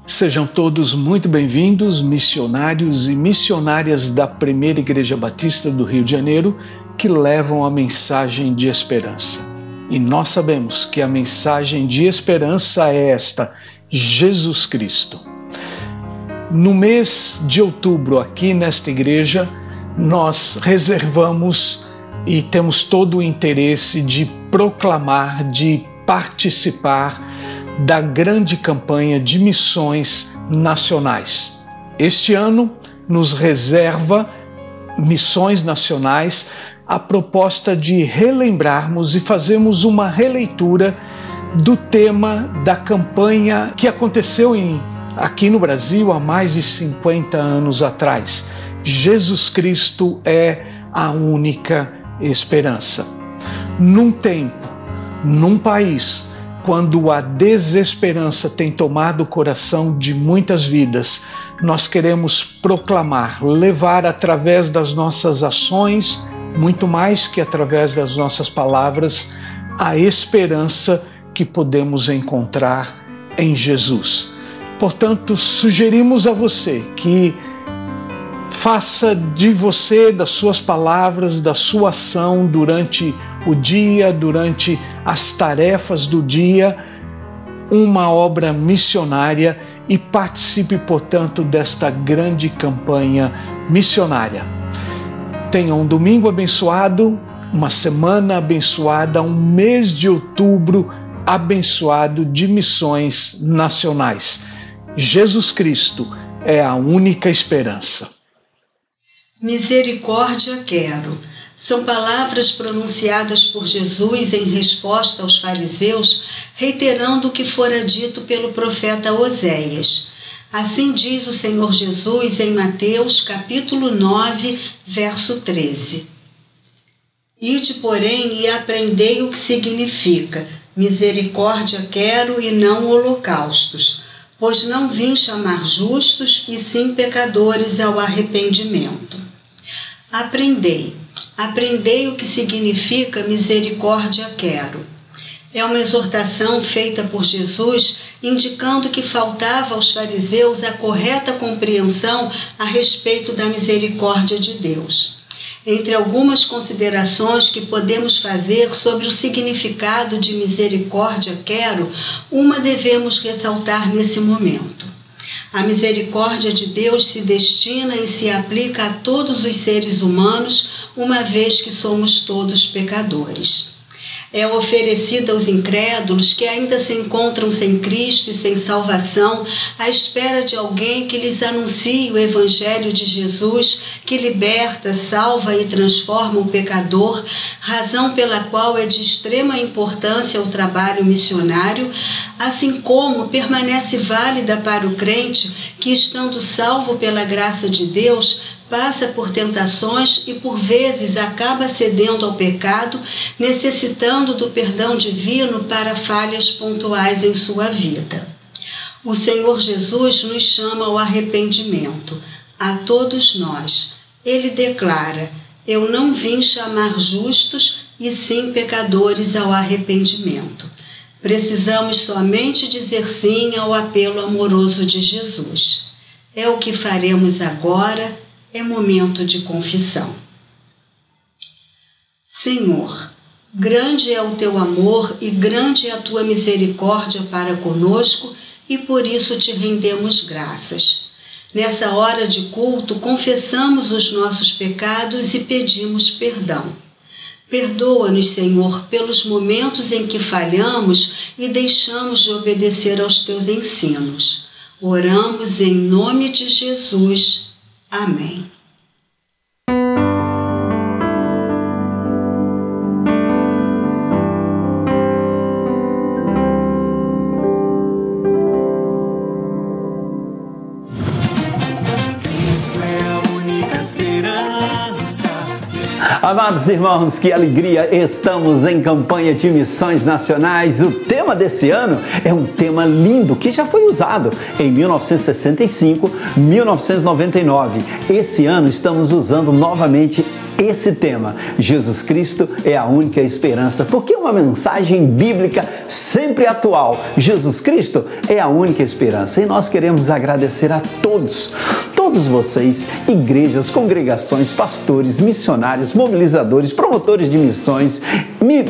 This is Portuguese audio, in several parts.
Sejam todos muito bem-vindos, missionários e missionárias da Primeira Igreja Batista do Rio de Janeiro, que levam a mensagem de esperança. E nós sabemos que a mensagem de esperança é esta: Jesus Cristo. No mês de outubro, aqui nesta igreja, nós reservamos e temos todo o interesse de proclamar, de participar da grande campanha de missões nacionais. Este ano nos reserva missões nacionais a proposta de relembrarmos e fazermos uma releitura do tema da campanha que aconteceu aqui no Brasil há mais de 50 anos atrás. Jesus Cristo é a única esperança. Num tempo, num país, quando a desesperança tem tomado o coração de muitas vidas, nós queremos proclamar, levar através das nossas ações, muito mais que através das nossas palavras, a esperança que podemos encontrar em Jesus. Portanto, sugerimos a você que faça de você, das suas palavras, da sua ação durante o dia, durante as tarefas do dia, uma obra missionária e participe, portanto, desta grande campanha missionária. Tenha um domingo abençoado, uma semana abençoada, um mês de outubro abençoado de missões nacionais. Jesus Cristo é a única esperança. Misericórdia quero. São palavras pronunciadas por Jesus em resposta aos fariseus, reiterando o que fora dito pelo profeta Oséias. Assim diz o Senhor Jesus em Mateus, capítulo 9, verso 13. Ide, porém, e aprendei o que significa: misericórdia quero e não holocaustos, pois não vim chamar justos, e sim pecadores ao arrependimento. Aprendei o que significa misericórdia quero. É uma exortação feita por Jesus, indicando que faltava aos fariseus a correta compreensão a respeito da misericórdia de Deus. Entre algumas considerações que podemos fazer sobre o significado de misericórdia quero, uma devemos ressaltar nesse momento. A misericórdia de Deus se destina e se aplica a todos os seres humanos, uma vez que somos todos pecadores. É oferecida aos incrédulos que ainda se encontram sem Cristo e sem salvação, à espera de alguém que lhes anuncie o Evangelho de Jesus, que liberta, salva e transforma o pecador, razão pela qual é de extrema importância o trabalho missionário, assim como permanece válida para o crente que, estando salvo pela graça de Deus, passa por tentações e por vezes acaba cedendo ao pecado, necessitando do perdão divino para falhas pontuais em sua vida. O Senhor Jesus nos chama ao arrependimento, a todos nós. Ele declara: eu não vim chamar justos, e sim pecadores ao arrependimento. Precisamos somente dizer sim ao apelo amoroso de Jesus. É o que faremos agora. É momento de confissão. Senhor, grande é o teu amor e grande é a tua misericórdia para conosco, e por isso te rendemos graças. Nessa hora de culto, confessamos os nossos pecados e pedimos perdão. Perdoa-nos, Senhor, pelos momentos em que falhamos e deixamos de obedecer aos teus ensinos. Oramos em nome de Jesus. Amém. Amados irmãos, que alegria! Estamos em campanha de missões nacionais. O tema desse ano é um tema lindo que já foi usado em 1965, 1999. Esse ano estamos usando novamente esse tema, Jesus Cristo é a única esperança, porque é uma mensagem bíblica sempre atual. Jesus Cristo é a única esperança. E nós queremos agradecer a todos vocês, igrejas, congregações, pastores, missionários, mobilizadores, promotores de missões,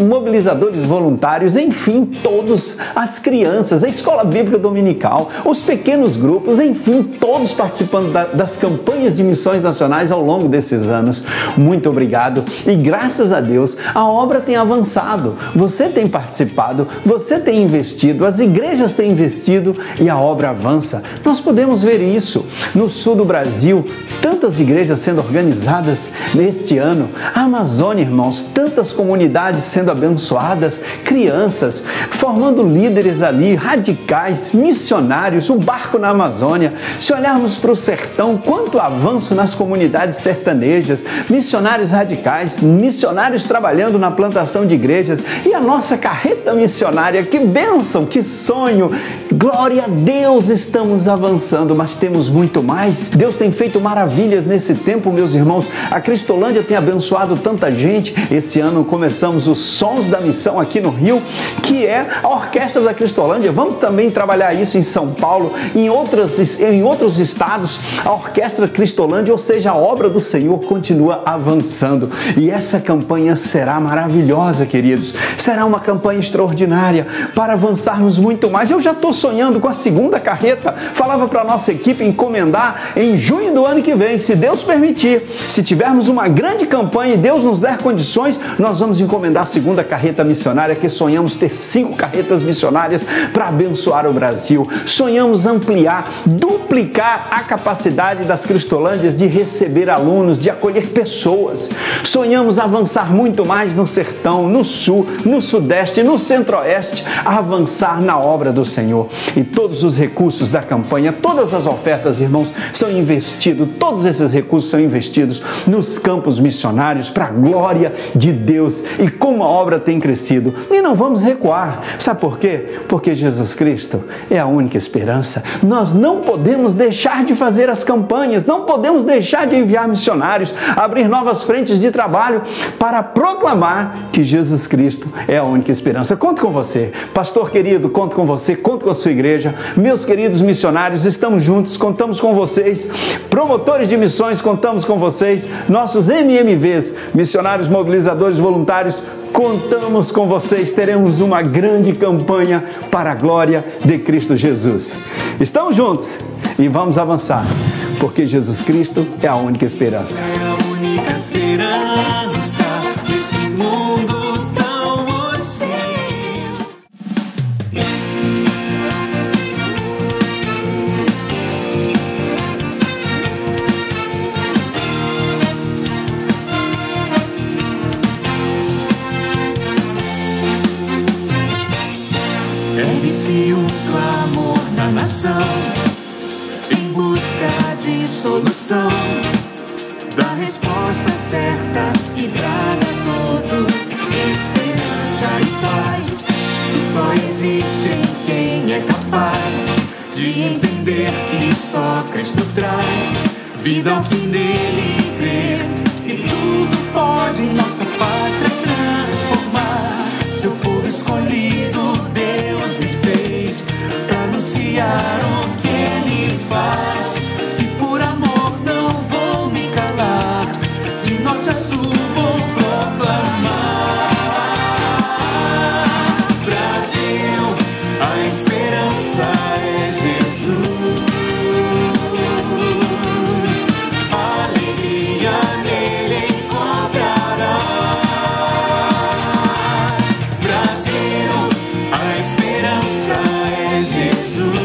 mobilizadores voluntários, enfim, todos, as crianças, a escola bíblica dominical, os pequenos grupos, enfim, todos participando das campanhas de missões nacionais ao longo desses anos. Muito obrigado e graças a Deus a obra tem avançado, você tem participado, você tem investido, as igrejas têm investido e a obra avança. Nós podemos ver isso no sul do Brasil, tantas igrejas sendo organizadas neste ano, a Amazônia, irmãos, tantas comunidades sendo abençoadas, crianças formando líderes ali, radicais, missionários, o barco na Amazônia. Se olharmos para o sertão, quanto avanço nas comunidades sertanejas, missionários radicais, missionários trabalhando na plantação de igrejas e a nossa carreta missionária, que bênção, que sonho, glória a Deus, estamos avançando, mas temos muito mais. Deus tem feito maravilhas nesse tempo, meus irmãos. A Cristolândia tem abençoado tanta gente. Esse ano começamos os Sons da Missão aqui no Rio, que é a orquestra da Cristolândia. Vamos também trabalhar isso em São Paulo, em outros estados. A orquestra Cristolândia, ou seja, a obra do Senhor continua avançando. E essa campanha será maravilhosa, queridos. Será uma campanha extraordinária para avançarmos muito mais. Eu já estou sonhando com a segunda carreta. Falava para a nossa equipe encomendar em junho do ano que vem, se Deus permitir. Se tivermos uma grande campanha e Deus nos der condições, nós vamos encomendar a segunda carreta missionária, que sonhamos ter 5 carretas missionárias para abençoar o Brasil. Sonhamos ampliar, duplicar a capacidade das Cristolândias de receber alunos, de acolher pessoas. Sonhamos avançar muito mais no sertão, no sul, no sudeste, no centro-oeste, avançar na obra do Senhor. E todos os recursos da campanha, todas as ofertas, irmãos, são investidos, todos esses recursos são investidos nos campos missionários para a glória de Deus. E como a obra tem crescido, e não vamos recuar. Sabe por quê? Porque Jesus Cristo é a única esperança. Nós não podemos deixar de fazer as campanhas, não podemos deixar de enviar missionários, abrir novas frentes de trabalho para proclamar que Jesus Cristo é a única esperança. Conto com você, pastor querido, conto com você, conto com a sua igreja. Meus queridos missionários, estamos juntos, contamos com vocês. Promotores de missões, contamos com vocês. Nossos MMVs, missionários mobilizadores voluntários, contamos com vocês. Teremos uma grande campanha para a glória de Cristo Jesus. Estamos juntos e vamos avançar, porque Jesus Cristo é a única esperança. É a única esperança desse mundo tão hostil. Ergue-se um clamor na nação em busca de solução, da resposta certa que traga a todos esperança e paz. E só existe em quem é capaz de entender que só Cristo traz vida ao que nele crer, e tudo pode nossa pátria transformar. Seu povo escolhido Deus me fez para anunciar o que Ele faz, e por amor não vou me calar, de norte a sul vou proclamar. Brasil, a esperança é Jesus, alegria nele encontrarás. Brasil, a esperança é Jesus,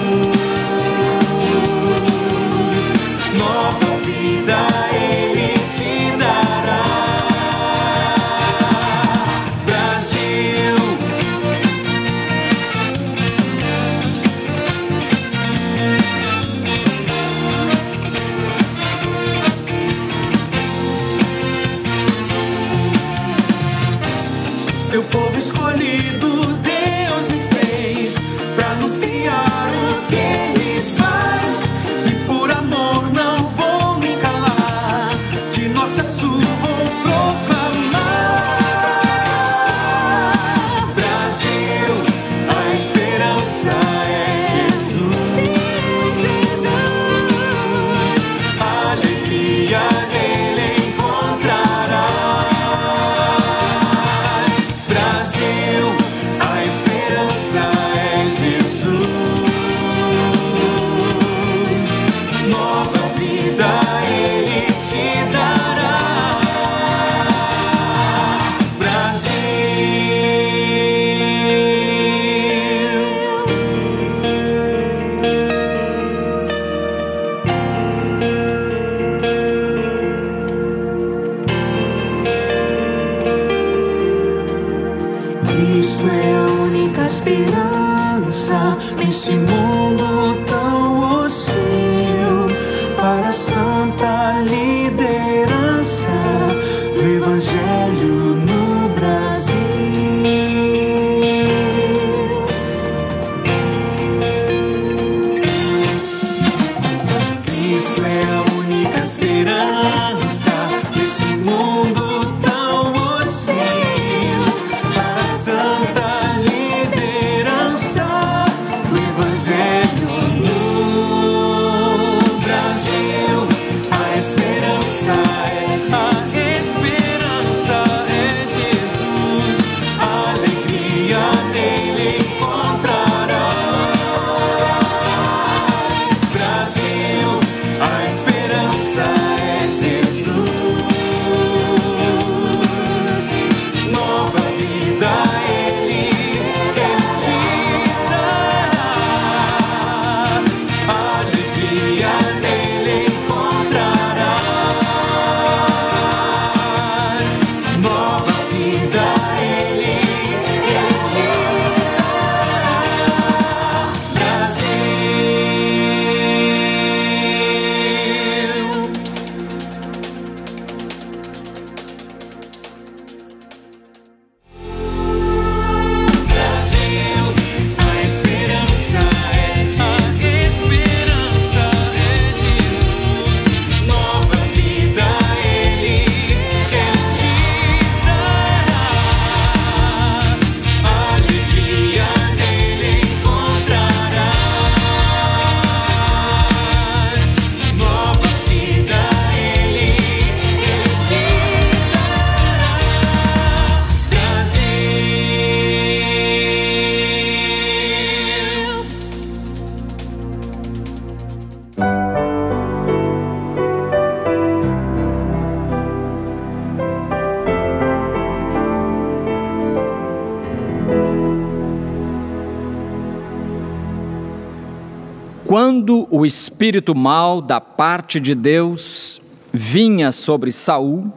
quando o espírito mau da parte de Deus vinha sobre Saul,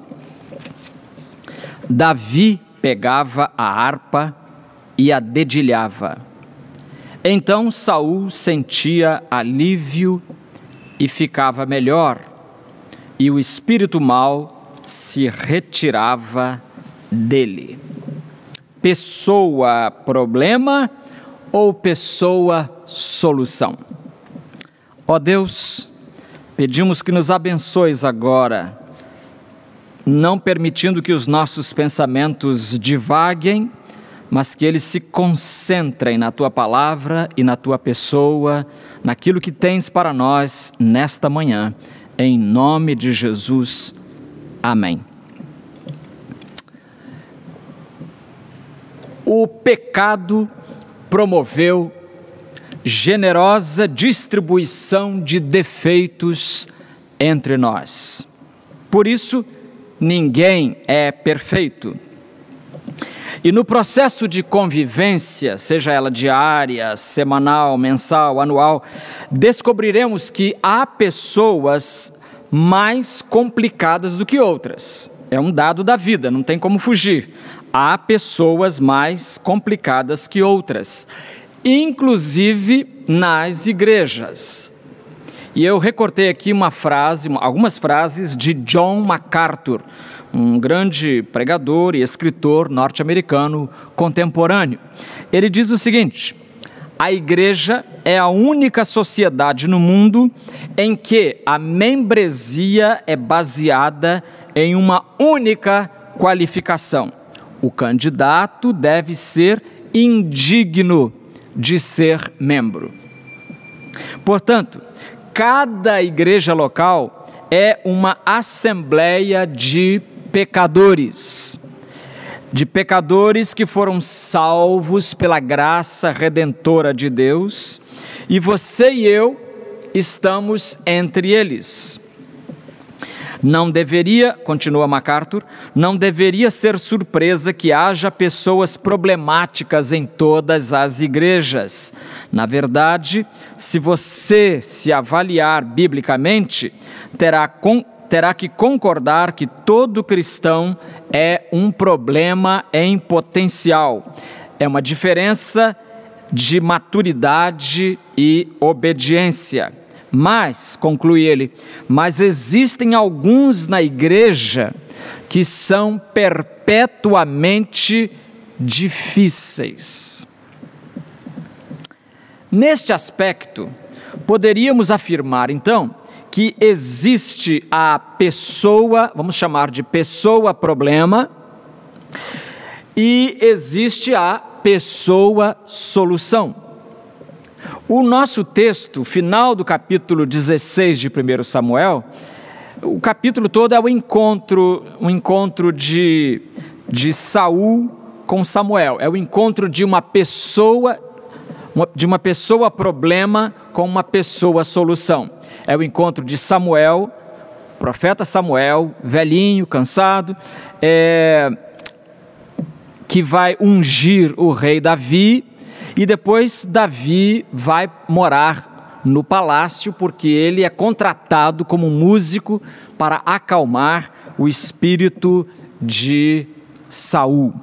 Davi pegava a harpa e a dedilhava. Então Saul sentia alívio e ficava melhor, e o espírito mau se retirava dele. Pessoa problema ou pessoa solução? Ó Deus, pedimos que nos abençoes agora, não permitindo que os nossos pensamentos divaguem, mas que eles se concentrem na Tua palavra e na Tua pessoa, naquilo que tens para nós nesta manhã. Em nome de Jesus, amém. O pecado promoveu generosa distribuição de defeitos entre nós. Por isso, ninguém é perfeito. E no processo de convivência, seja ela diária, semanal, mensal, anual, descobriremos que há pessoas mais complicadas do que outras. É um dado da vida, não tem como fugir. Há pessoas mais complicadas que outras, inclusive nas igrejas. E eu recortei aqui algumas frases de John MacArthur, um grande pregador e escritor norte-americano contemporâneo. Ele diz o seguinte: a igreja é a única sociedade no mundo em que a membresia é baseada em uma única qualificação. O candidato deve ser indigno de ser membro. Portanto, cada igreja local é uma assembleia de pecadores que foram salvos pela graça redentora de Deus, e você e eu estamos entre eles. Não deveria, continua MacArthur, não deveria ser surpresa que haja pessoas problemáticas em todas as igrejas. Na verdade, se você se avaliar biblicamente, terá que concordar que todo cristão é um problema em potencial. É uma diferença de maturidade e obediência. Mas, conclui ele, mas existem alguns na igreja que são perpetuamente difíceis. Neste aspecto, poderíamos afirmar, então, que existe a pessoa, vamos chamar de pessoa problema, e existe a pessoa solução. O nosso texto, final do capítulo 16 de 1 Samuel, o capítulo todo é um encontro de Saul com Samuel, é o encontro de uma pessoa problema com uma pessoa solução. É o encontro de Samuel, profeta Samuel, velhinho, cansado, que vai ungir o rei Davi, e depois Davi vai morar no palácio, porque ele é contratado como músico para acalmar o espírito de Saul.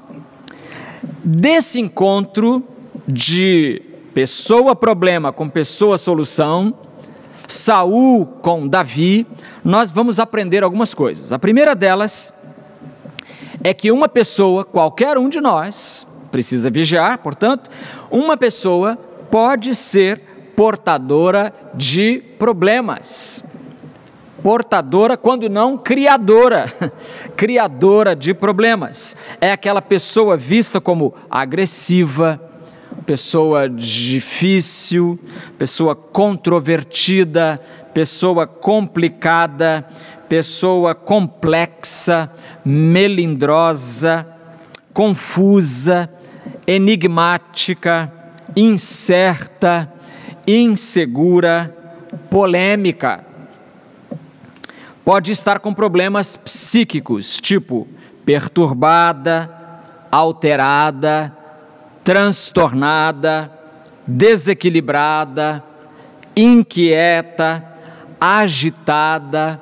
Desse encontro de pessoa problema com pessoa solução, Saul com Davi, nós vamos aprender algumas coisas. A primeira delas é que uma pessoa, qualquer um de nós, precisa vigiar, portanto, uma pessoa pode ser portadora de problemas. Portadora, quando não criadora, criadora de problemas. É aquela pessoa vista como agressiva, pessoa difícil, pessoa controvertida, pessoa complicada, pessoa complexa, melindrosa, confusa, enigmática, incerta, insegura, polêmica. Pode estar com problemas psíquicos, tipo perturbada, alterada, transtornada, desequilibrada, inquieta, agitada,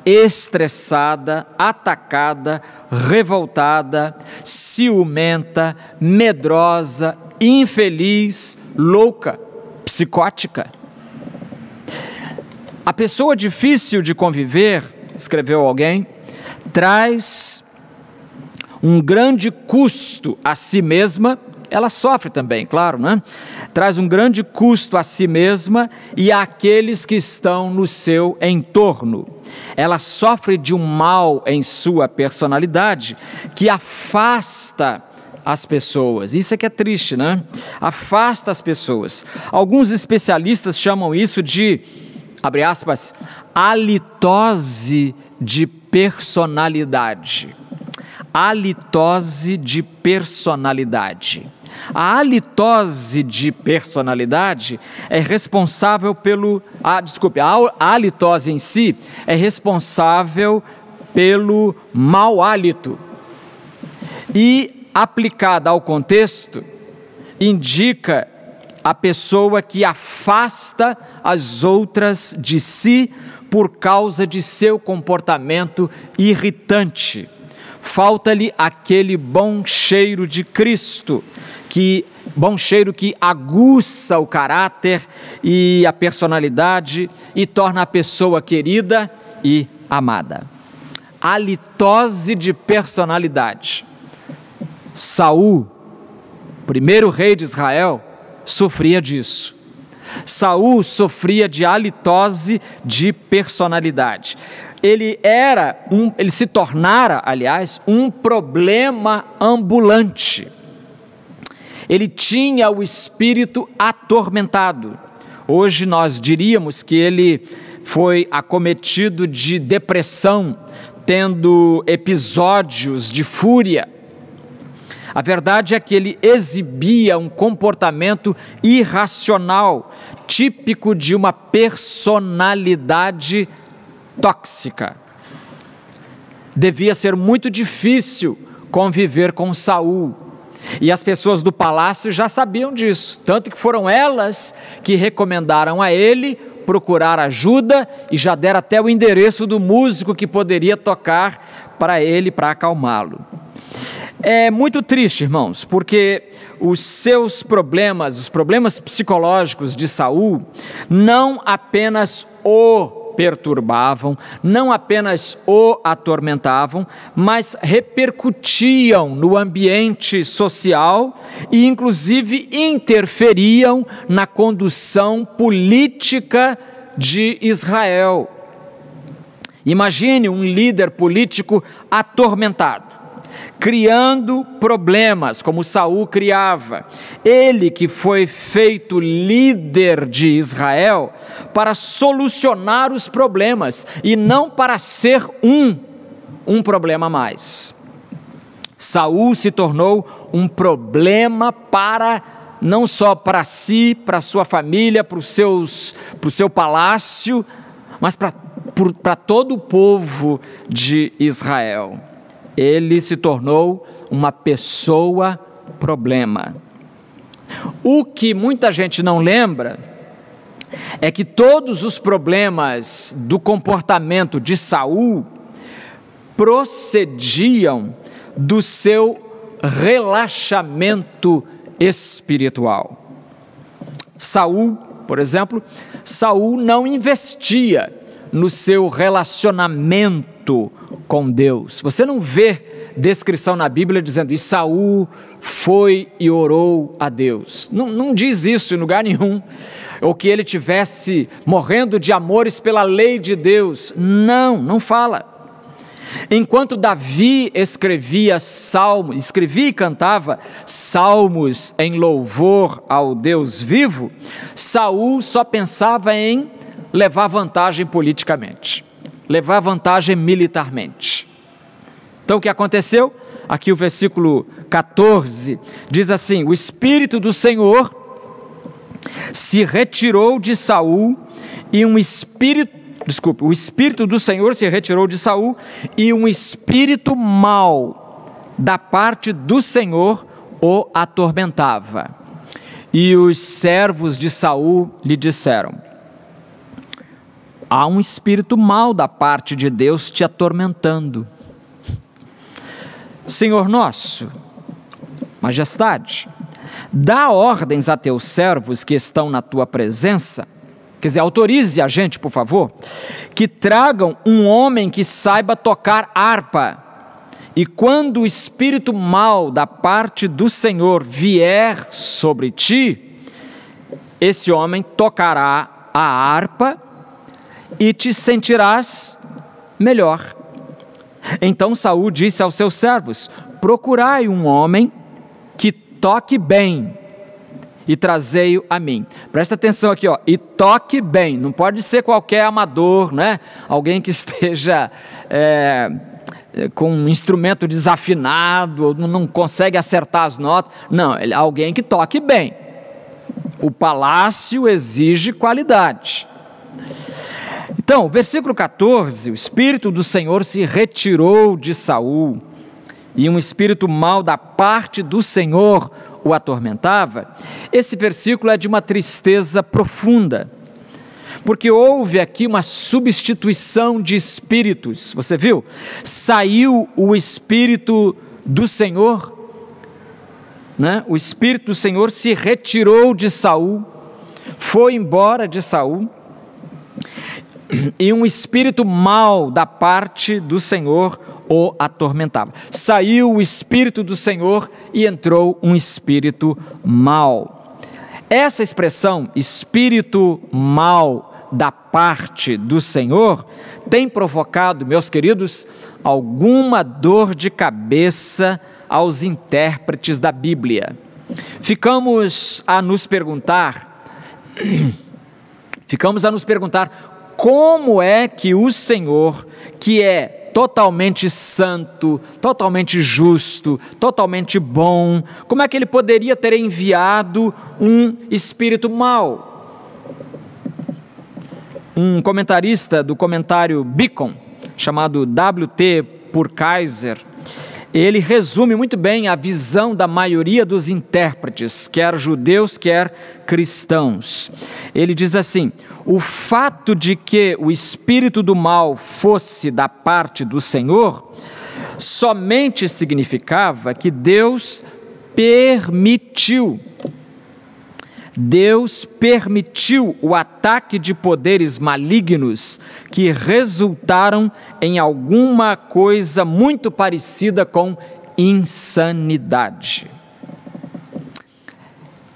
estressada, atacada, revoltada, ciumenta, medrosa, infeliz, louca, psicótica. A pessoa difícil de conviver, escreveu alguém, traz um grande custo a si mesma. Ela sofre também, claro, né? Traz um grande custo a si mesma e àqueles que estão no seu entorno. Ela sofre de um mal em sua personalidade que afasta as pessoas. Isso é que é triste, né? Afasta as pessoas. Alguns especialistas chamam isso de, abre aspas, halitose de personalidade. Halitose de personalidade. A halitose de personalidade é responsável pelo... a halitose em si é responsável pelo mau hálito. E, aplicada ao contexto, indica a pessoa que afasta as outras de si por causa de seu comportamento irritante. Falta-lhe aquele bom cheiro de Cristo, bom cheiro que aguça o caráter e a personalidade e torna a pessoa querida e amada. Halitose de personalidade. Saul, primeiro rei de Israel, sofria disso. Saul sofria de halitose de personalidade. Ele se tornara, aliás, um problema ambulante. Ele tinha o espírito atormentado. Hoje nós diríamos que ele foi acometido de depressão, tendo episódios de fúria. A verdade é que ele exibia um comportamento irracional, típico de uma personalidade tóxica. Devia ser muito difícil conviver com Saul. E as pessoas do palácio já sabiam disso, tanto que foram elas que recomendaram a ele procurar ajuda e já deram até o endereço do músico que poderia tocar para ele, para acalmá-lo. É muito triste, irmãos, porque os seus problemas, os problemas psicológicos de Saul, não apenas o perturbavam, não apenas o atormentavam, mas repercutiam no ambiente social e inclusive interferiam na condução política de Israel. Imagine um líder político atormentado, criando problemas como Saul criava. Ele que foi feito líder de Israel para solucionar os problemas e não para ser um problema a mais. Saul se tornou um problema não só para si, para sua família, para o seu palácio, mas para todo o povo de Israel. Ele se tornou uma pessoa problema. O que muita gente não lembra é que todos os problemas do comportamento de Saul procediam do seu relaxamento espiritual. Saul, por exemplo, Saul não investia no seu relacionamento com Deus. Você não vê descrição na Bíblia dizendo: e Saul foi e orou a Deus. Não diz isso em lugar nenhum. Ou que ele tivesse morrendo de amores pela lei de Deus. Não fala. Enquanto Davi escrevia e cantava salmos em louvor ao Deus vivo, Saul só pensava em levar vantagem politicamente, levar vantagem militarmente. Então o que aconteceu? Aqui o versículo 14 diz assim: o Espírito do Senhor se retirou de Saul e o Espírito do Senhor se retirou de Saul e um espírito mau da parte do Senhor o atormentava. E os servos de Saul lhe disseram: há um espírito mau da parte de Deus te atormentando. Senhor nosso, majestade, dá ordens a teus servos que estão na tua presença, quer dizer, autorize a gente, por favor, que tragam um homem que saiba tocar harpa, e quando o espírito mau da parte do Senhor vier sobre ti, esse homem tocará a harpa e te sentirás melhor. Então Saul disse aos seus servos: procurai um homem que toque bem e trazei-o a mim. Presta atenção aqui, e toque bem, não pode ser qualquer amador, né? Alguém que esteja com um instrumento desafinado, não consegue acertar as notas, não, alguém que toque bem. O palácio exige qualidade. Então, versículo 14, o Espírito do Senhor se retirou de Saul, e um espírito mau da parte do Senhor o atormentava. Esse versículo é de uma tristeza profunda, porque houve aqui uma substituição de espíritos. Você viu? Saiu o Espírito do Senhor, né? O Espírito do Senhor se retirou de Saul, foi embora de Saul, e um espírito mau da parte do Senhor o atormentava. Saiu o Espírito do Senhor e entrou um espírito mau. Essa expressão, espírito mau da parte do Senhor, tem provocado, meus queridos, alguma dor de cabeça aos intérpretes da Bíblia. Ficamos a nos perguntar como é que o Senhor, que é totalmente santo, totalmente justo, totalmente bom, como é que ele poderia ter enviado um espírito mau? Um comentarista do comentário Beacon, chamado W.T. Purkaiser, ele resume muito bem a visão da maioria dos intérpretes, quer judeus, quer cristãos. Ele diz assim: o fato de que o espírito do mal fosse da parte do Senhor, somente significava que Deus permitiu o ataque de poderes malignos que resultaram em alguma coisa muito parecida com insanidade.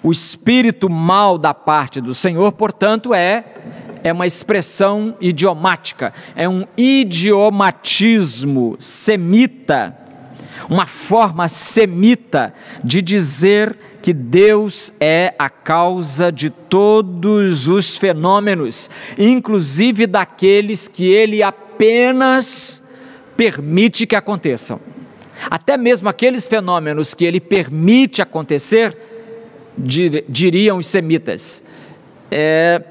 O espírito mau da parte do Senhor, portanto, é uma expressão idiomática, é um idiomatismo semita, uma forma semita de dizer que Deus é a causa de todos os fenômenos, inclusive daqueles que Ele apenas permite que aconteçam. Até mesmo aqueles fenômenos que Ele permite acontecer, diriam os semitas,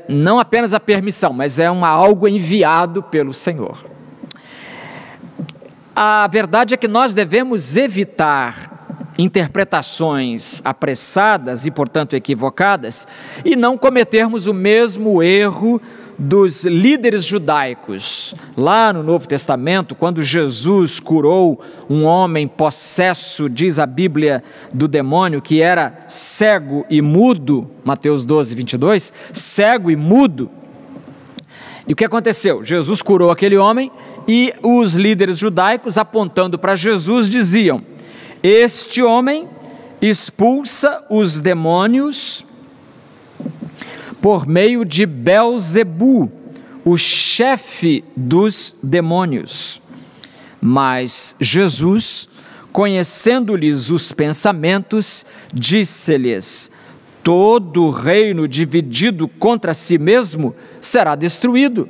não apenas a permissão, mas é algo enviado pelo Senhor. A verdade é que nós devemos evitar interpretações apressadas e, portanto, equivocadas, e não cometermos o mesmo erro dos líderes judaicos. Lá no Novo Testamento, quando Jesus curou um homem possesso, diz a Bíblia, do demônio, que era cego e mudo, Mateus 12, 22, cego e mudo. E o que aconteceu? Jesus curou aquele homem e os líderes judaicos, apontando para Jesus, diziam: este homem expulsa os demônios por meio de Belzebu, o chefe dos demônios. Mas Jesus, conhecendo-lhes os pensamentos, disse-lhes: todo reino dividido contra si mesmo será destruído,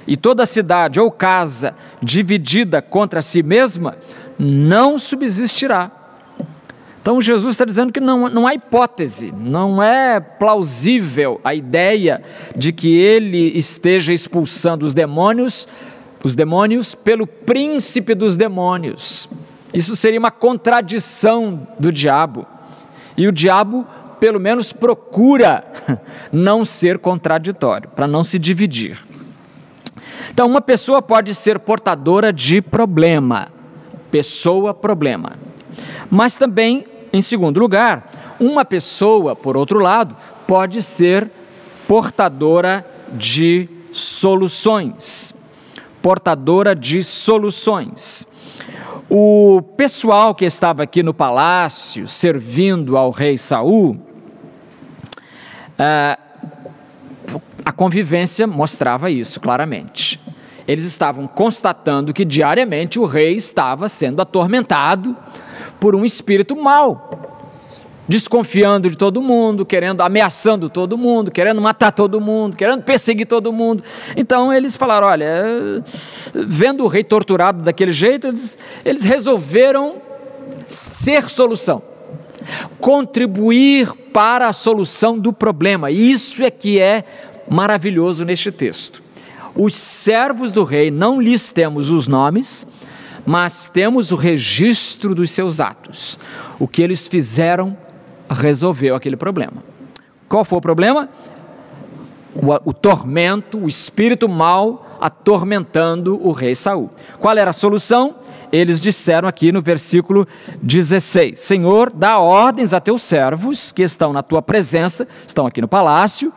e toda cidade ou casa dividida contra si mesma não subsistirá. Então Jesus está dizendo que não há hipótese, não é plausível a ideia de que ele esteja expulsando os demônios pelo príncipe dos demônios. Isso seria uma contradição do diabo, e o diabo pelo menos procura não ser contraditório, para não se dividir. Então, uma pessoa pode ser portadora de problema, pessoa-problema. Mas também, em segundo lugar, uma pessoa, por outro lado, pode ser portadora de soluções. Portadora de soluções. O pessoal que estava aqui no palácio, servindo ao rei Saul, a convivência mostrava isso claramente. Eles estavam constatando que diariamente o rei estava sendo atormentado por um espírito mau, desconfiando de todo mundo, ameaçando todo mundo, querendo matar todo mundo, querendo perseguir todo mundo. Então eles falaram, olha, vendo o rei torturado daquele jeito, eles resolveram ser solução, contribuir para a solução do problema. Isso é que é maravilhoso neste texto. Os servos do rei, não lhes temos os nomes, mas temos o registro dos seus atos. O que eles fizeram resolveu aquele problema. Qual foi o problema? O tormento, o espírito mau atormentando o rei Saul. Qual era a solução? Eles disseram aqui no versículo 16: Senhor, dá ordens a teus servos que estão na tua presença, estão aqui no palácio,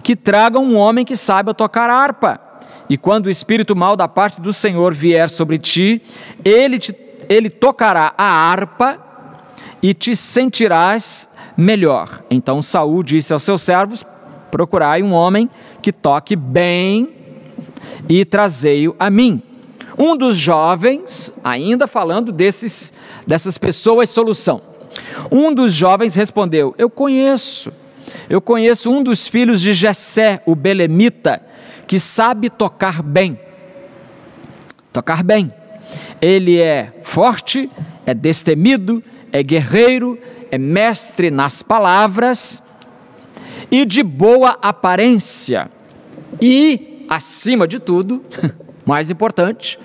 que tragam um homem que saiba tocar harpa. E quando o espírito mau da parte do Senhor vier sobre ti, ele tocará a harpa e te sentirás melhor. Então Saul disse aos seus servos: procurai um homem que toque bem e trazei-o a mim. Um dos jovens, ainda falando dessas pessoas solução, um dos jovens respondeu: eu conheço um dos filhos de Jessé, o belemita, que sabe tocar bem. Ele é forte, é destemido, é guerreiro, é mestre nas palavras e de boa aparência. E, acima de tudo, mais importante,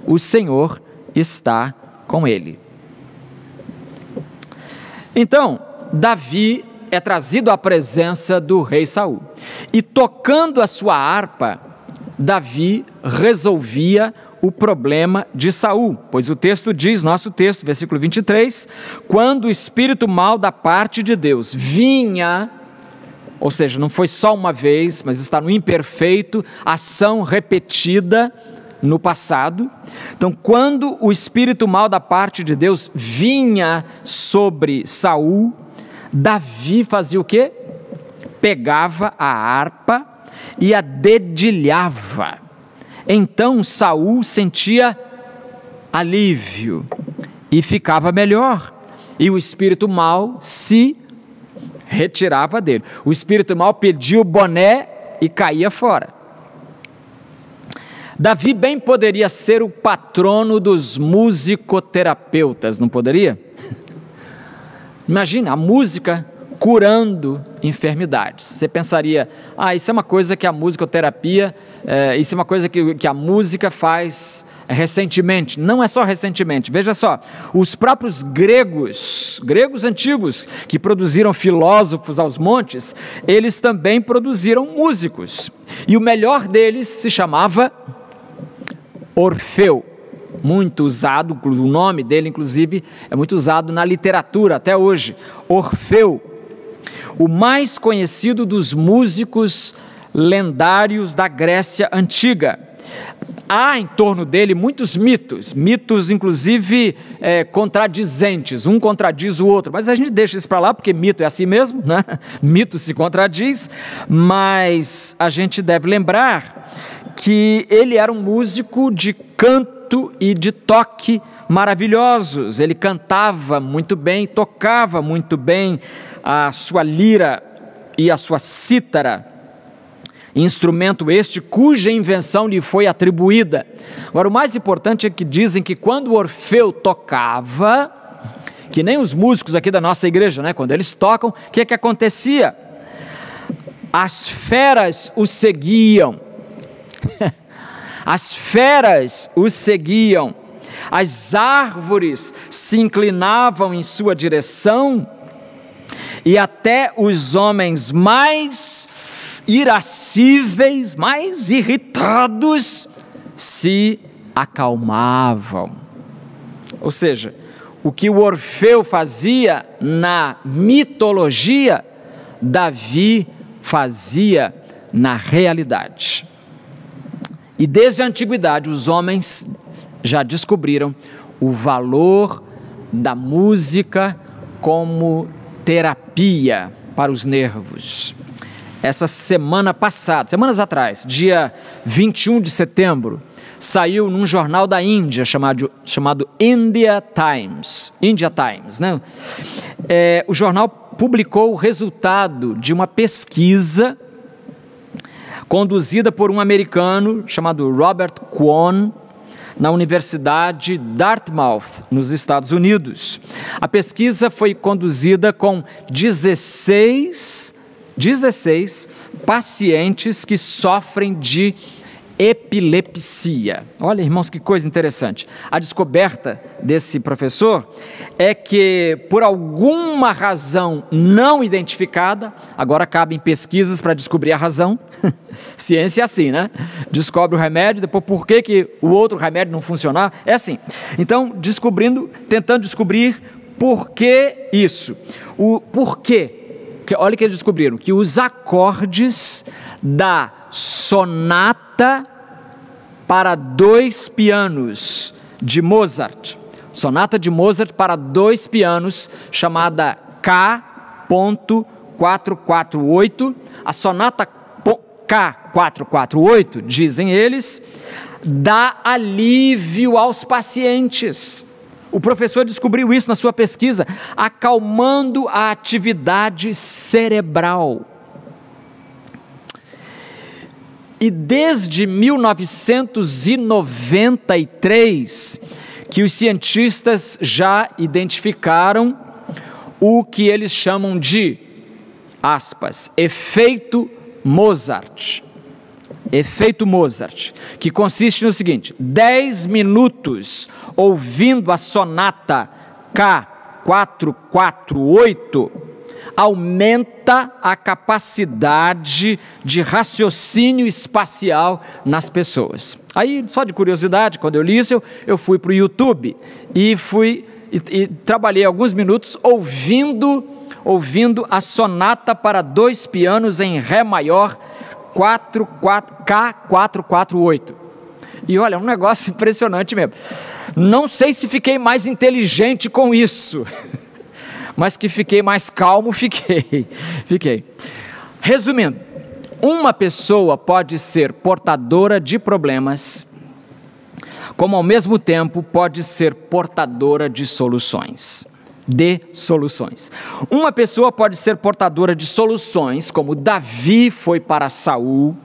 o Senhor está com ele. Então, Davi é trazido à presença do rei Saul. E tocando a sua harpa, Davi resolvia o problema de Saul, pois o texto diz, nosso texto, versículo 23, quando o espírito mau da parte de Deus vinha, ou seja, não foi só uma vez, mas está no imperfeito, ação repetida no passado. Então, quando o espírito mau da parte de Deus vinha sobre Saul, Davi fazia o quê? Pegava a harpa e a dedilhava. Então Saul sentia alívio e ficava melhor, e o espírito mau se retirava dele. O espírito mau pedia o boné e caía fora. Davi bem poderia ser o patrono dos musicoterapeutas, não poderia? Imagina, a música curando enfermidades. Você pensaria, isso é uma coisa que a musicoterapia, isso é uma coisa que a música faz recentemente. Não é só recentemente, veja só, os próprios gregos antigos, que produziram filósofos aos montes, eles também produziram músicos. E o melhor deles se chamava Orfeu. Muito usado, o nome dele inclusive é muito usado na literatura até hoje, Orfeu, o mais conhecido dos músicos lendários da Grécia Antiga. Há em torno dele muitos mitos inclusive contradizentes, um contradiz o outro, mas a gente deixa isso para lá porque mito é assim mesmo, né? Mito se contradiz, mas a gente deve lembrar que ele era um músico de canto e de toque maravilhosos. Ele cantava muito bem, tocava muito bem a sua lira e a sua cítara, instrumento este cuja invenção lhe foi atribuída. Agora, o mais importante é que dizem que quando Orfeu tocava, que nem os músicos aqui da nossa igreja, né? Quando eles tocam, o que acontecia? As feras o seguiam. As feras o seguiam, as árvores se inclinavam em sua direção e até os homens mais irascíveis, mais irritados, se acalmavam. Ou seja, o que o Orfeu fazia na mitologia, Davi fazia na realidade. E desde a antiguidade os homens já descobriram o valor da música como terapia para os nervos. Essa semana passada, semanas atrás, dia 21 de setembro, saiu num jornal da Índia chamado India Times, né? O jornal publicou o resultado de uma pesquisa conduzida por um americano chamado Robert Kwon, na Universidade Dartmouth, nos Estados Unidos. A pesquisa foi conduzida com 16 pacientes que sofrem de epilepsia. Olha, irmãos, que coisa interessante. A descoberta desse professor é que, por alguma razão não identificada, agora cabem pesquisas para descobrir a razão. Ciência é assim, né? Descobre o remédio, depois por que o outro remédio não funcionava. É assim. Então, tentando descobrir por que isso. O porquê. Olha o que eles descobriram, que os acordes da sonata para 2 pianos de Mozart, sonata de Mozart para 2 pianos, chamada K.448, a sonata K448, dizem eles, dá alívio aos pacientes. O professor descobriu isso na sua pesquisa, acalmando a atividade cerebral. E desde 1993, que os cientistas já identificaram o que eles chamam de, aspas, efeito Mozart. Efeito Mozart, que consiste no seguinte: 10 minutos ouvindo a sonata K448 aumenta a capacidade de raciocínio espacial nas pessoas. Aí, só de curiosidade, quando eu li isso, eu fui para o YouTube e trabalhei alguns minutos ouvindo a sonata para 2 pianos em Ré maior, K448. E olha, é um negócio impressionante mesmo. Não sei se fiquei mais inteligente com isso, mas que fiquei mais calmo, fiquei. Resumindo, uma pessoa pode ser portadora de problemas, como ao mesmo tempo pode ser portadora de soluções. Uma pessoa pode ser portadora de soluções, como Davi foi para Saul,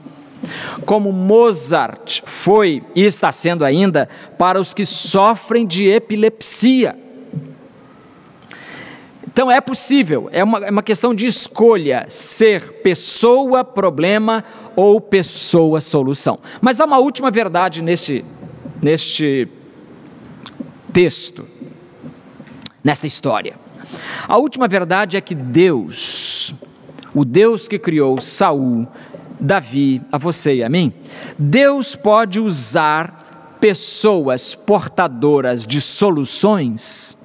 como Mozart foi e está sendo ainda para os que sofrem de epilepsia. Então é possível, é uma questão de escolha, ser pessoa problema ou pessoa solução. Mas há uma última verdade neste texto, nesta história. A última verdade é que Deus, o Deus que criou Saul, Davi, a você e a mim, Deus pode usar pessoas portadoras de soluções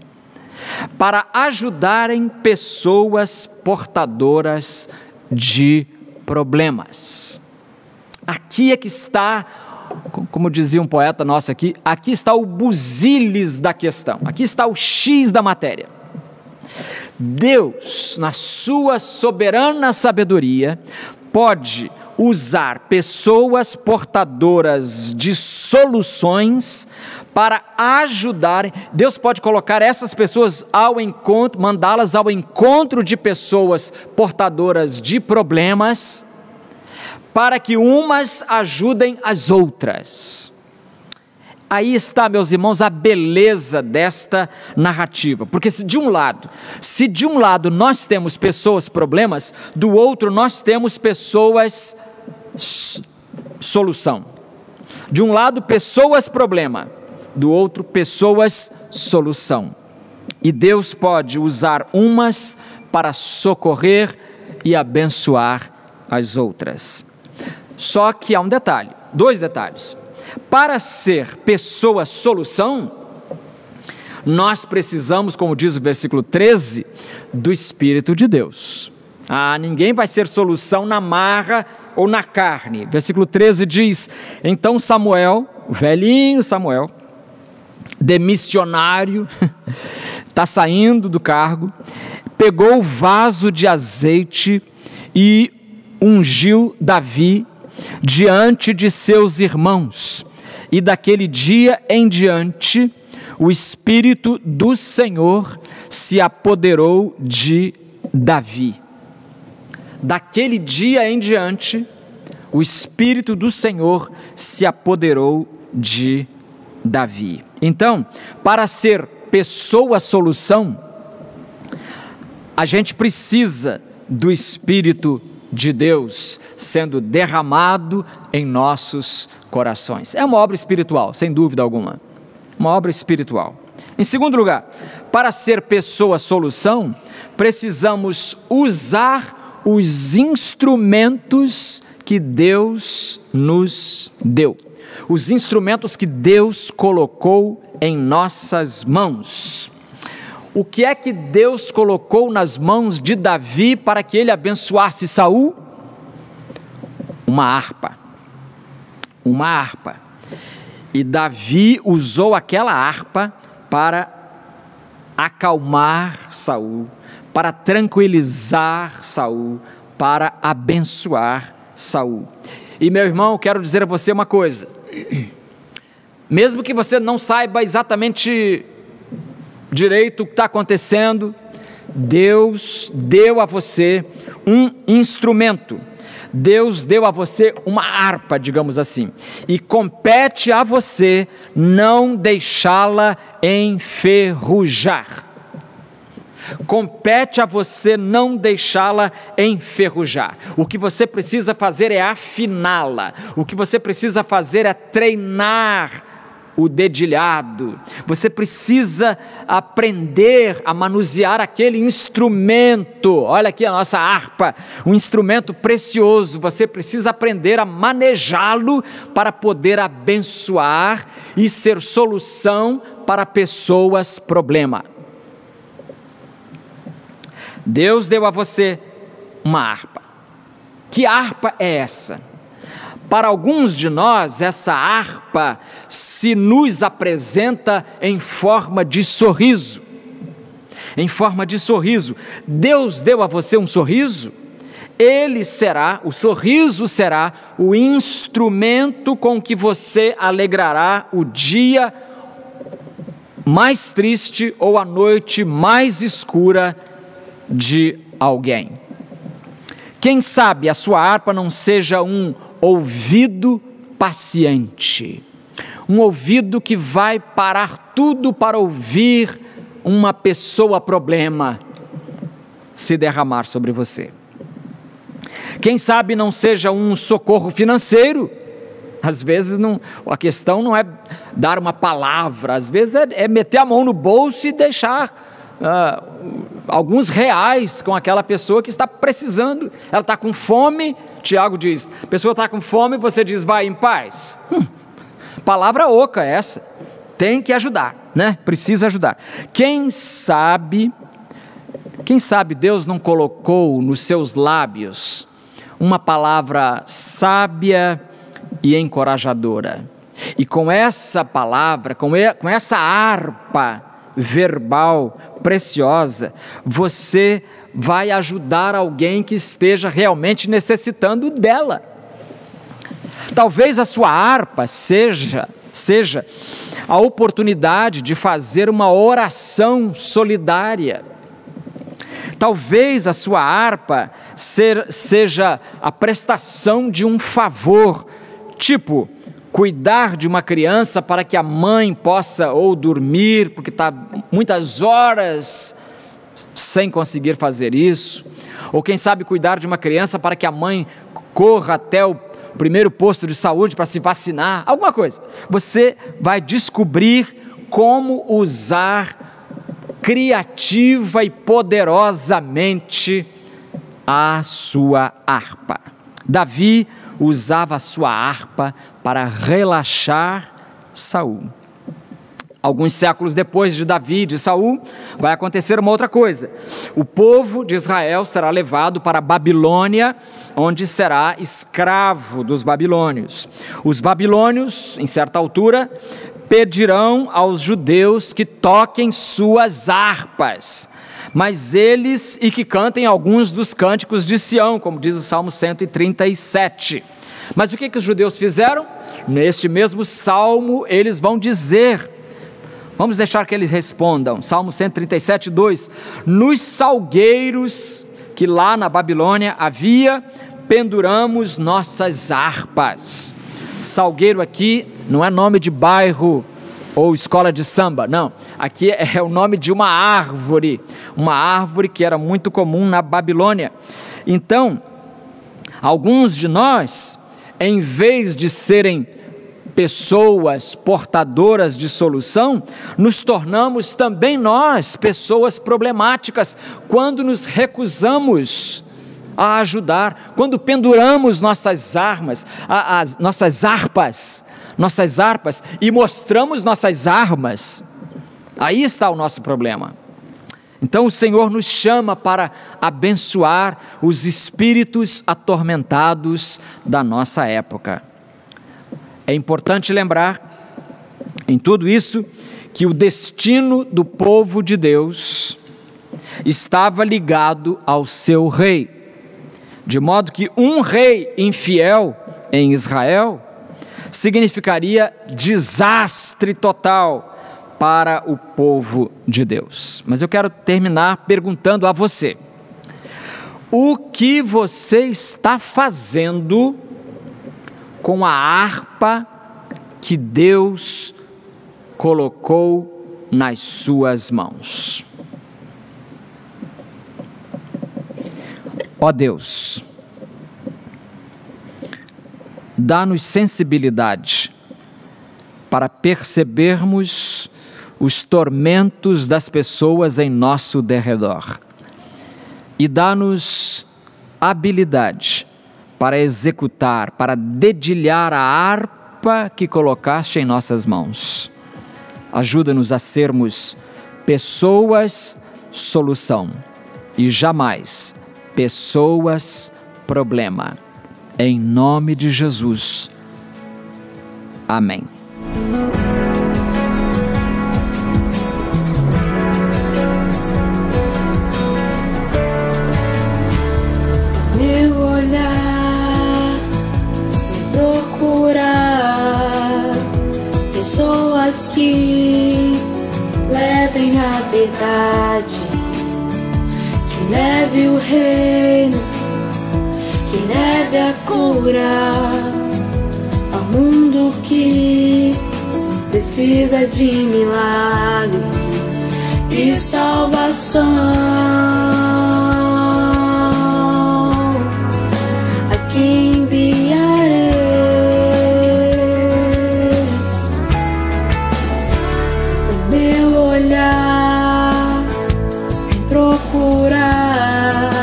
para ajudarem pessoas portadoras de problemas. Aqui é que está, como dizia um poeta nosso aqui está o busilis da questão, aqui está o X da matéria. Deus, na sua soberana sabedoria, pode usar pessoas portadoras de soluções para ajudarem. Deus pode colocar essas pessoas ao encontro, mandá-las ao encontro de pessoas portadoras de problemas, para que umas ajudem as outras. Aí está, meus irmãos, a beleza desta narrativa, porque se de um lado nós temos pessoas problemas, do outro nós temos pessoas solução. De um lado pessoas problema, do outro pessoas solução. E Deus pode usar umas para socorrer e abençoar as outras. Só que há um detalhe, 2 detalhes. Para ser pessoa solução, nós precisamos, como diz o versículo 13, do Espírito de Deus. Ninguém vai ser solução na marra ou na carne. Versículo 13 diz: então Samuel, o velhinho Samuel, demissionário, está saindo do cargo, pegou o vaso de azeite e ungiu Davi diante de seus irmãos. E daquele dia em diante, o Espírito do Senhor se apoderou de Davi. Daquele dia em diante, o Espírito do Senhor se apoderou de Davi. Então, para ser pessoa solução, a gente precisa do Espírito de Deus sendo derramado em nossos corações. É uma obra espiritual, sem dúvida alguma. Uma obra espiritual. Em segundo lugar, para ser pessoa solução, precisamos usar os instrumentos que Deus nos deu. Os instrumentos que Deus colocou em nossas mãos. O que é que Deus colocou nas mãos de Davi para que ele abençoasse Saul? Uma harpa. Uma harpa. E Davi usou aquela harpa para acalmar Saul, para tranquilizar Saul, para abençoar Saul. E meu irmão, quero dizer a você uma coisa: mesmo que você não saiba exatamente direito o que está acontecendo, Deus deu a você um instrumento. Deus deu a você uma harpa, digamos assim, e compete a você não deixá-la enferrujar. Compete a você não deixá-la enferrujar. O que você precisa fazer é afiná-la. O que você precisa fazer é treinar o dedilhado. Você precisa aprender a manusear aquele instrumento. Olha aqui a nossa harpa, um instrumento precioso. Você precisa aprender a manejá-lo para poder abençoar e ser solução para pessoas problema. Deus deu a você uma harpa. Que harpa é essa? Para alguns de nós, essa harpa se nos apresenta em forma de sorriso. Em forma de sorriso. Deus deu a você um sorriso? O sorriso será o instrumento com que você alegrará o dia mais triste ou a noite mais escura de alguém. Quem sabe a sua harpa não seja um ouvido paciente, um ouvido que vai parar tudo para ouvir uma pessoa problema se derramar sobre você. Quem sabe não seja um socorro financeiro. Às vezes a questão não é dar uma palavra, às vezes é meter a mão no bolso e deixar alguns reais com aquela pessoa que está precisando. Ela está com fome. Tiago diz, a pessoa está com fome, você diz, vai em paz. Palavra oca essa. Tem que ajudar, né? Precisa ajudar. Quem sabe Deus não colocou nos seus lábios uma palavra sábia e encorajadora. E com essa palavra, com essa harpa verbal preciosa, você vai ajudar alguém que esteja realmente necessitando dela. Talvez a sua harpa seja a oportunidade de fazer uma oração solidária. Talvez a sua harpa seja a prestação de um favor, tipo cuidar de uma criança para que a mãe possa ou dormir, porque está muitas horas sem conseguir fazer isso, ou quem sabe cuidar de uma criança para que a mãe corra até o primeiro posto de saúde para se vacinar, alguma coisa. Você vai descobrir como usar criativa e poderosamente a sua harpa. Davi usava a sua harpa para relaxar Saul. Alguns séculos depois de Davi e de Saul, vai acontecer uma outra coisa. O povo de Israel será levado para a Babilônia, onde será escravo dos babilônios. Os babilônios, em certa altura, pedirão aos judeus que toquem suas harpas, mas eles e que cantem alguns dos cânticos de Sião, como diz o Salmo 137. Mas o que os judeus fizeram? Neste mesmo salmo eles vão dizer, vamos deixar que eles respondam, Salmo 137, 2, nos salgueiros que lá na Babilônia havia, penduramos nossas harpas. Salgueiro aqui não é nome de bairro ou escola de samba, não, aqui é o nome de uma árvore que era muito comum na Babilônia. Então, alguns de nós, em vez de serem pessoas portadoras de solução, nos tornamos também nós pessoas problemáticas quando nos recusamos a ajudar, quando penduramos nossas harpas e mostramos nossas armas. Aí está o nosso problema. Então o Senhor nos chama para abençoar os espíritos atormentados da nossa época. É importante lembrar, em tudo isso, que o destino do povo de Deus estava ligado ao seu rei, de modo que um rei infiel em Israel significaria desastre total para o povo de Deus. Mas eu quero terminar perguntando a você: o que você está fazendo com a harpa que Deus colocou nas suas mãos? Ó Deus, dá-nos sensibilidade para percebermos os tormentos das pessoas em nosso derredor e dá-nos habilidade para executar, para dedilhar a harpa que colocaste em nossas mãos. Ajuda-nos a sermos pessoas solução e jamais pessoas problema. Em nome de Jesus. Amém. Meu olhar é procurar pessoas que levem a verdade, que leve o reino, que leve a cura ao mundo que precisa de milagres e salvação. A quem enviarei? O meu olhar em procurar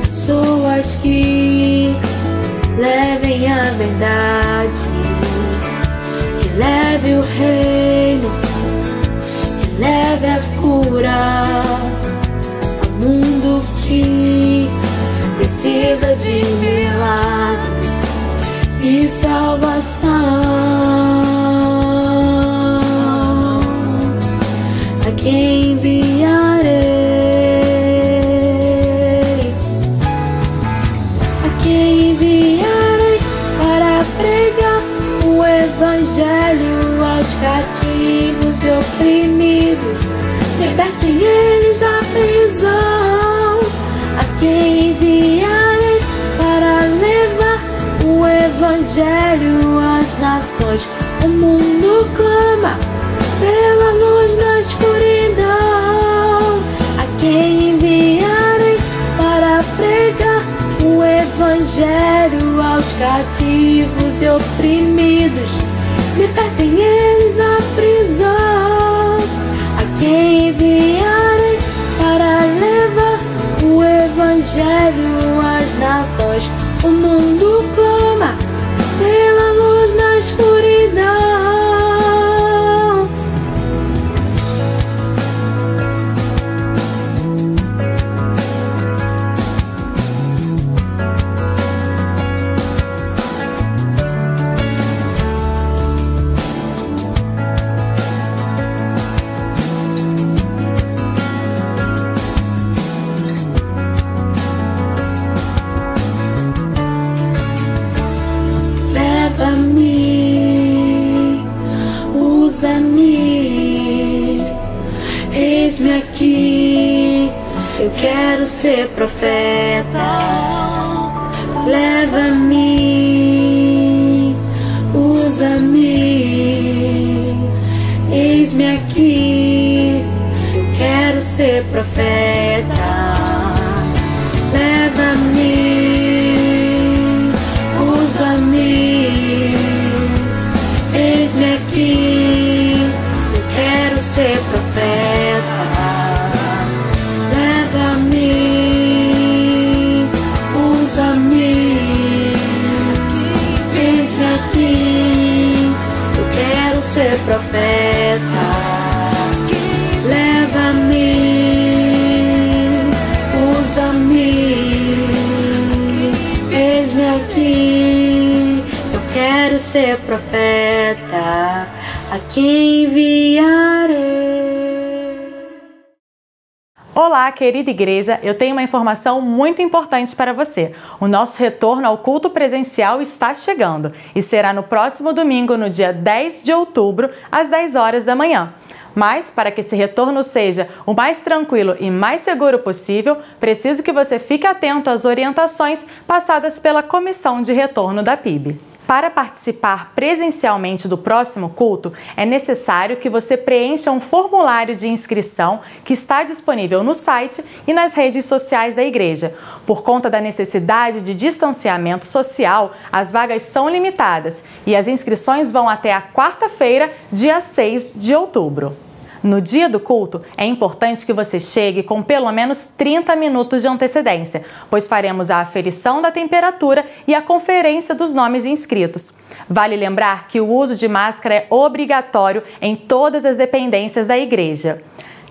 pessoas que levem a verdade, que leve o reino, que leve a cura ao mundo que precisa de milagres e salvação. A quem enviarei? A quem enviarei para pregar o evangelho aos cativos e oprimidos, libertem eles da prisão. A quem enviarei para levar o evangelho às nações? O mundo clama pela luz da escuridão. A quem enviarei para pregar o evangelho aos cativos e oprimidos, libertem eles da prisão. A quem enviarei para levar o evangelho às nações? O mundo clama ser profeta. Leva-me, usa-me, eis-me aqui, quero ser profeta. Leva-me, usa-me, eis-me aqui, eu quero ser profeta. Leva-me, usa-me, eis-me aqui, eu quero ser profeta. Leva-me, usa-me, eis-me aqui, eu quero ser profeta, a quem enviarei. Olá, querida igreja, eu tenho uma informação muito importante para você. O nosso retorno ao culto presencial está chegando e será no próximo domingo, no dia 10 de outubro, às 10 horas da manhã. Mas, para que esse retorno seja o mais tranquilo e mais seguro possível, preciso que você fique atento às orientações passadas pela Comissão de Retorno da PIB. Para participar presencialmente do próximo culto, é necessário que você preencha um formulário de inscrição que está disponível no site e nas redes sociais da igreja. Por conta da necessidade de distanciamento social, as vagas são limitadas e as inscrições vão até a quarta-feira, dia 6 de outubro. No dia do culto, é importante que você chegue com pelo menos 30 minutos de antecedência, pois faremos a aferição da temperatura e a conferência dos nomes inscritos. Vale lembrar que o uso de máscara é obrigatório em todas as dependências da igreja.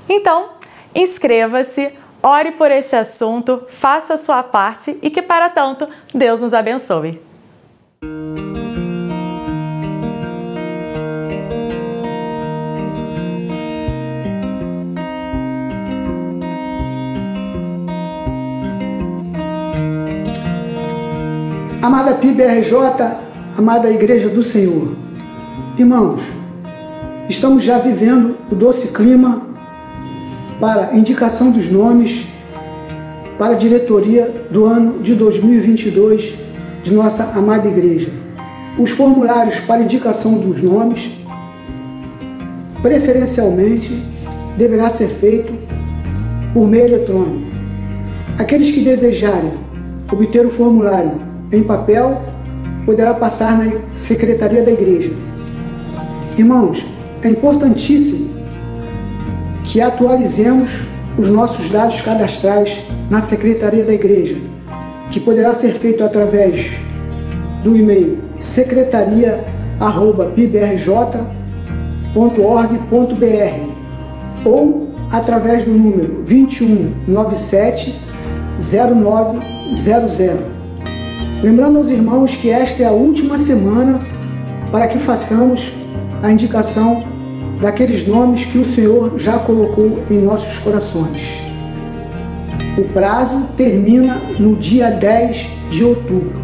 Então, inscreva-se, ore por este assunto, faça a sua parte e que, para tanto, Deus nos abençoe. Amada PIB-RJ, amada Igreja do Senhor, irmãos, estamos já vivendo o doce clima para indicação dos nomes para a diretoria do ano de 2022 de nossa amada Igreja. Os formulários para indicação dos nomes, preferencialmente, deverá ser feito por meio eletrônico. Aqueles que desejarem obter o formulário em papel, poderá passar na secretaria da igreja. Irmãos, é importantíssimo que atualizemos os nossos dados cadastrais na secretaria da igreja, que poderá ser feito através do e-mail secretaria@pibrj.org.br ou através do número 2197-0900. Lembrando aos irmãos que esta é a última semana para que façamos a indicação daqueles nomes que o Senhor já colocou em nossos corações. O prazo termina no dia 10 de outubro.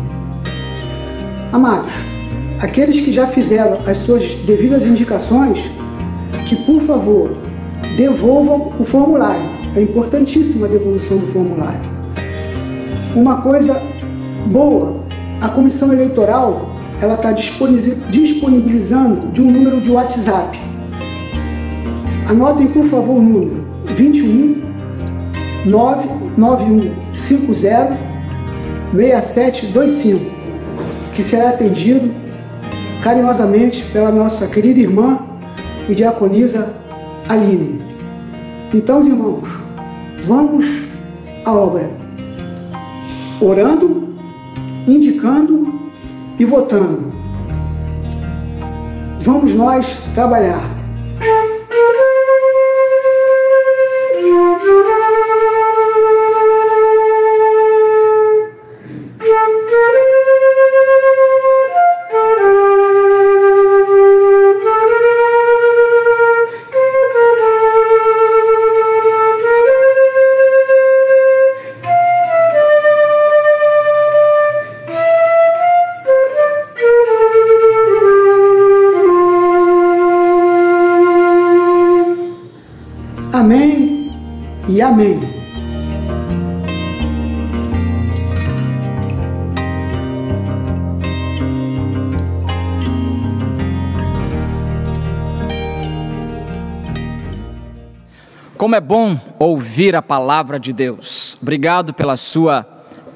Amados, aqueles que já fizeram as suas devidas indicações, que por favor devolvam o formulário. É importantíssima a devolução do formulário. Uma coisa boa, a comissão eleitoral ela está disponibilizando de um número de WhatsApp. Anotem, por favor, o número 21 99150 6725, que será atendido carinhosamente pela nossa querida irmã e diaconisa Aline. Então, irmãos, vamos à obra, orando, indicando e votando. Vamos nós trabalhar. Amém e amém. Como é bom ouvir a palavra de Deus. Obrigado pela sua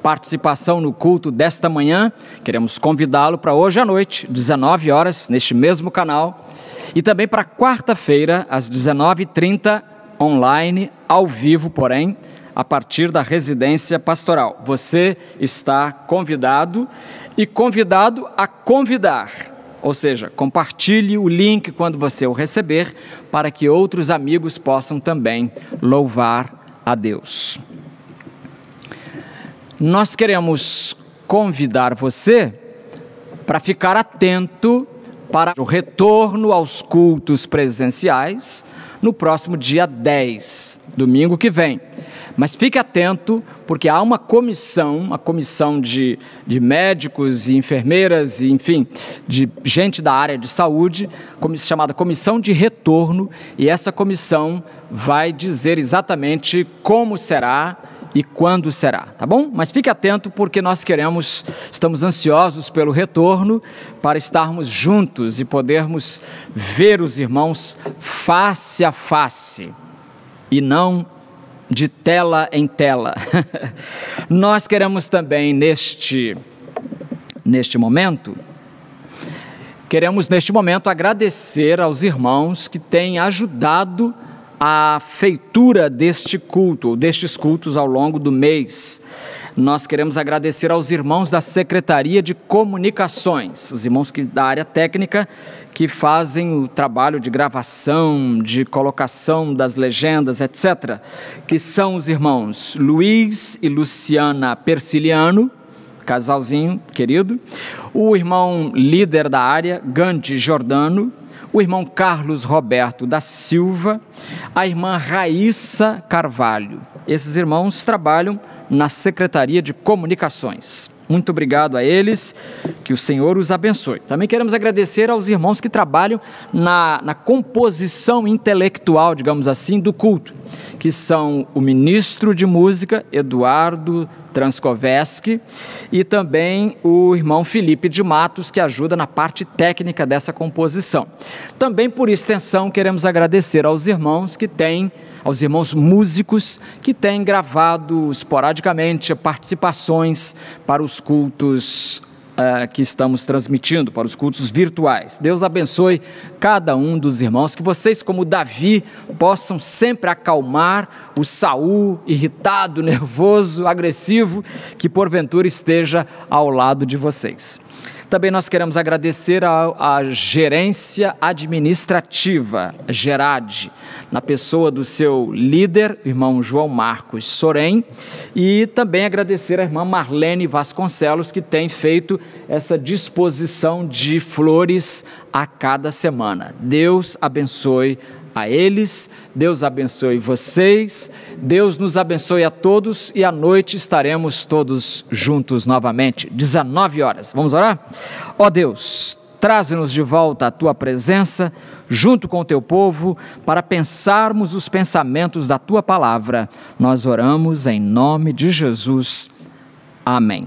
participação no culto desta manhã. Queremos convidá-lo para hoje à noite, 19 horas, neste mesmo canal. E também para quarta-feira, às 19h30, online, ao vivo, porém, a partir da residência pastoral. Você está convidado e convidado a convidar. Ou seja, compartilhe o link quando você o receber, para que outros amigos possam também louvar a Deus. Nós queremos convidar você para ficar atento para o retorno aos cultos presenciais no próximo dia 10, domingo que vem. Mas fique atento, porque há uma comissão de médicos e enfermeiras, e, enfim, de gente da área de saúde, chamada Comissão de Retorno, e essa comissão vai dizer exatamente como será e quando será, tá bom? Mas fique atento, porque nós estamos ansiosos pelo retorno, para estarmos juntos e podermos ver os irmãos face a face, e não de tela em tela. Nós queremos também, neste momento, agradecer aos irmãos que têm ajudado a feitura destes cultos ao longo do mês. Nós queremos agradecer aos irmãos da Secretaria de Comunicações, os irmãos da área técnica, que fazem o trabalho de gravação, de colocação das legendas, etc., que são os irmãos Luiz e Luciana Persiliano, casalzinho querido, o irmão líder da área, Gandhi Jordano, o irmão Carlos Roberto da Silva, a irmã Raíssa Carvalho. Esses irmãos trabalham na Secretaria de Comunicações. Muito obrigado a eles, que o Senhor os abençoe. Também queremos agradecer aos irmãos que trabalham na composição intelectual, digamos assim, do culto, que são o ministro de música, Eduardo Transkovesky, e também o irmão Felipe de Matos, que ajuda na parte técnica dessa composição. Também, por extensão, queremos agradecer aos irmãos músicos que têm gravado esporadicamente participações para os cultos que estamos transmitindo, para os cultos virtuais. Deus abençoe cada um dos irmãos, que vocês, como Davi, possam sempre acalmar o Saul irritado, nervoso, agressivo, que porventura esteja ao lado de vocês. Também nós queremos agradecer à gerência administrativa, Gerade, na pessoa do seu líder, irmão João Marcos Sorém, e também agradecer à irmã Marlene Vasconcelos, que tem feito essa disposição de flores a cada semana. Deus abençoe a eles, Deus abençoe vocês, Deus nos abençoe a todos, e à noite estaremos todos juntos novamente, 19 horas. Vamos orar? Ó Deus, traze-nos de volta à Tua presença, junto com o Teu povo, para pensarmos os pensamentos da Tua palavra. Nós oramos em nome de Jesus. Amém.